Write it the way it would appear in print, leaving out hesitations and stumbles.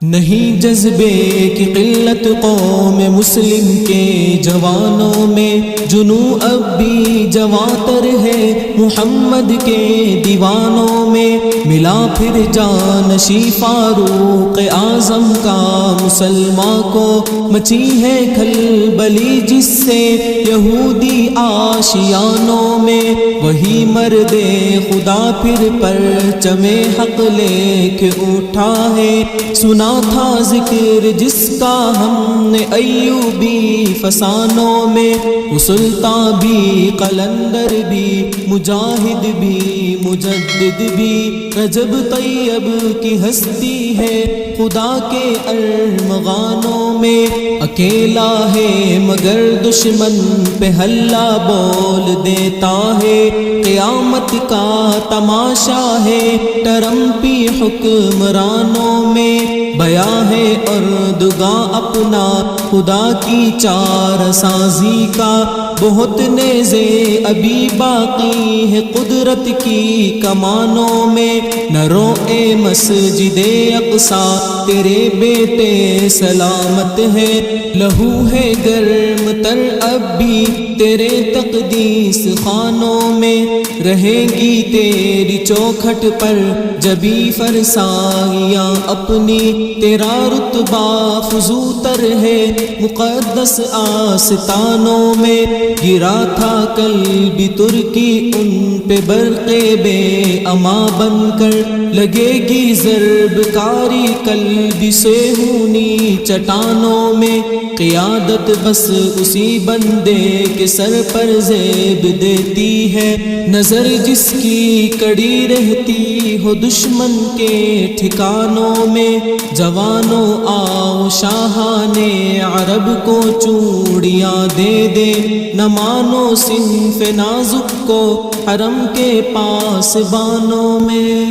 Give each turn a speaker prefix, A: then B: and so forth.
A: نہیں جذبے کی قلت قوم مسلم کے جوانوں میں، جنوں اب بھی جواتر ہے محمد کے دیوانوں میں۔ ملا پھر جانشی فاروق اعظم کا مسلمان کو، مچی ہے کھلبلی جس سے یہودی آشیانوں میں۔ وہی مرد خدا پھر پرچم حق لے کے اٹھا ہے، سنا تھا ذکر جس کا ہم نے ایوبی فسانوں میں۔ وہ سلطان بھی، قلندر بھی، مجاہد بھی، مجدد بھی، رجب طیب کی ہستی ہے خدا کے ارمغانوں میں۔ اکیلا ہے مگر دشمن پہ ہلہ بول دیتا ہے، قیامت کا تماشا ہے ٹرمپی حکمرانوں میں۔ بیاں ہے اردگاں اپنا خدا کی چار سازی کا، بہت نیزے ابھی باقی ہے قدرت کی کمانوں میں۔ نہ رو اے مسجد اقصا تیرے بیٹے سلامت ہے، لہو ہے گرم تر اب بھی تیرے تقدیس خانوں میں۔ رہیں گی تیری چوکھٹ پر جبی فرسائیاں اپنی، تیرا رتبہ فزوتر ہے مقدس آستانوں میں۔ گرا تھا کل بھی ترکی ان پہ برق بے اما بن کر، لگے گی ضرب کاری کل بھی سیہونی چٹانوں میں۔ قیادت بس اسی بندے کے سر پر زیب دیتی ہے، نظر جس کی کڑی رہتی ہو دشمن کے ٹھکانوں میں۔ جوانوں آؤ شاہان عرب کو چوڑیاں دے دے، نہ مانو صنف نازک کو حرم کے پاس بانوں میں۔